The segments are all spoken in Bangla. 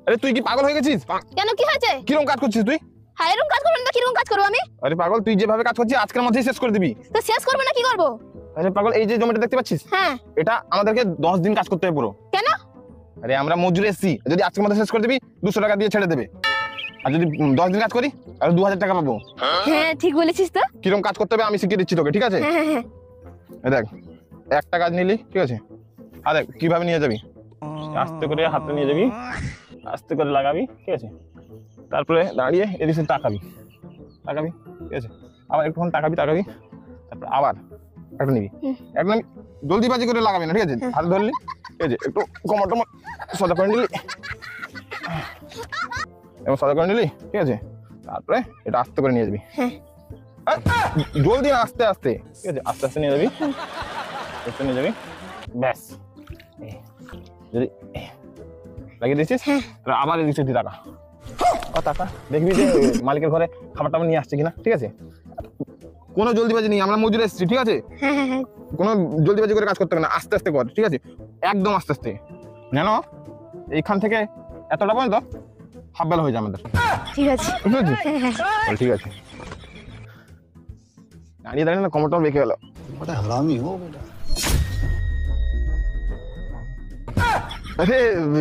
আরে তুই কি পাগল হয়ে গেছিস? কেন, কি হয়েছে? কিরকম কাজ করছিস তুই? হ্যাঁ, এরকম কাজ করবেন না, কিরকম কাজ করবো আমি? আরে পাগল, তুই যেভাবে কাজ করছিস আজকের মধ্যেই শেষ করে দিবি। তো শেষ করবে না কি করবো? আরে পাগল, এই যে জমিটা দেখতে পাচ্ছিস, হ্যাঁ, এটা আমাদেরকে 10 দিন কাজ করতে হবে পুরো। কেন? আরে আমরা মজুরি এসছি, যদি আজকের মধ্যে শেষ করে দিবি 200 টাকা দিয়ে ছেড়ে দেবে। আর যদি 10 দিন কাজ করি তাহলে 2000 টাকা পাবো। হ্যাঁ, ঠিক বলেছিস তো। কিরকম কাজ করতে হবে আমি শিখিয়ে দিচ্ছি তোকে, ঠিক আছে? হ্যাঁ হ্যাঁ। এই দেখ, একটা কাজ নিলি, ঠিক আছে? আর দেখ কিভাবে নিয়ে যাবি, আস্তে করে হাতে নিয়ে যাবি, আস্তে করে লাগাবি, ঠিক আছে? তারপরে দাঁড়িয়ে এদিকে তাকাবি, ঠিক আছে? আবার একটুক্ষণ তাকাবি, তারপর আবার একটা নিবি, একদম জলদিবাজি করে লাগাবি না, ঠিক আছে? হাতে ধরলি, ঠিক আছে? একটু কোমর টোমর সোজা করে নিলি, এবং সোজা করে নিলি, ঠিক আছে? তারপরে এটা আস্তে করে নিয়ে যাবি, জলদি না, আস্তে আস্তে, ঠিক আছে? আস্তে আস্তে নিয়ে যাবি, ব্যাস। যদি লাগিয়ে দিচ্ছিস আবার এদিকে দিয়ে টাকা দেখবি যে মালিকের ঘরে খাবারটা নিয়ে আসছে কিনা, ঠিক আছে? কোনো জলদিবাজি নেই, আমরা মজুরি এসেছি, ঠিক আছে? কোনো জলদিবাজি করে কাজ করতে হবে না, আস্তে আস্তে কর, ঠিক আছে? একদম আস্তে আস্তে, জানো এইখান থেকে এতটা পর্যন্ত হাফ বেলা হয়ে যায় আমাদের, ঠিক আছে? ঠিক আছে। দাঁড়িয়ে দাঁড়িয়ে না কমরটা বেঁকে গেল। আরে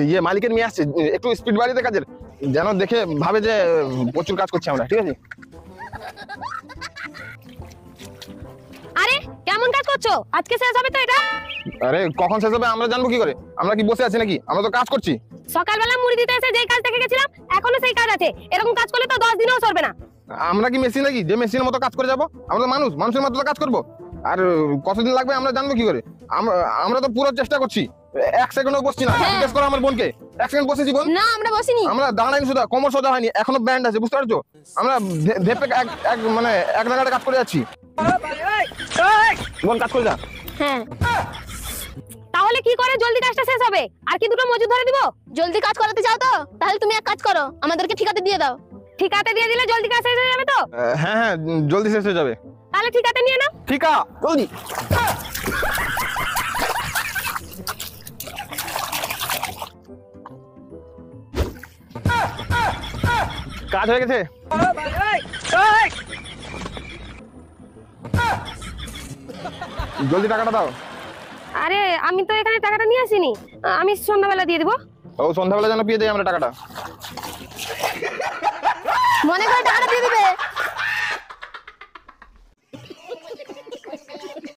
ইয়ে মালিকের মেয়ে আসছে, একটু স্পিড বাড়িতে কাজের, যেন দেখে ভাবে যে প্রচুর কাজ করছি আমরা, ঠিক আছে? আরে কেমন কাজ করছো? আজকে শেষ হবে তো এটা? আরে কখন শেষ হবে আমরা জানবো কি করে? আমরা কি বসে আছি নাকি? আমরা তো কাজ করছি। সকালবেলা মুড়ি দিতে এসে যেই কাজ দেখে গেছিলাম এখনো সেই কাজ আছে। এরকম কাজ করলে তো 10 দিনেও সরবে না। আমরা কি মেশিন নাকি যে মেশিনের মতো কাজ করে যাবো? আমরা তো মানুষের মতো কাজ করবো। আর কতদিন লাগবে আমরা জানবো কি করে? আমরা তো পুরো চেষ্টা করছি, 1 সেকেন্ডও বসছি না। জিজ্ঞেস করো আমার বোনকে, 1 সেকেন্ড বসেছি বোন? না, আমরা বসিনি। আমরা দাঁড়াইনি, শুধু কোমর সোজা হয়নি, এখনো ব্যান্ড আছে, বুঝতে পারছো? আমরা ধেপে মানে এক নাগাড়ে কাজ করে যাচ্ছি। বোন কাজ করে যা। হ্যাঁ, তাহলে কি করে জলদি কাজটা শেষ হবে? আর কি দুটো মজুর ধরে দিব? জলদি কাজ করাতে চাও তো তাহলে তুমি এক কাজ করো, আমাদেরকে ঠিকাতে দিয়ে দাও। ঠিকাতে দিয়ে দিলে জলদি কাজ শেষ হয়ে যাবে তো? হ্যাঁ, জলদি শেষ হয়ে যাবে। তাহলে ঠিকাতে নিয়ে নাও। ঠিকা জলদি। কাজ হয়ে গেছে। জলদি টাকাটা দাও। আরে আমি তো এখানে টাকাটা নিয়ে আসিনি, আমি সন্ধ্যাবেলা দিয়ে দেবো। ও সন্ধ্যাবেলা যেন পেয়ে যাই আমরা টাকাটা। মনে করে টাকাটা দিয়ে দিবে।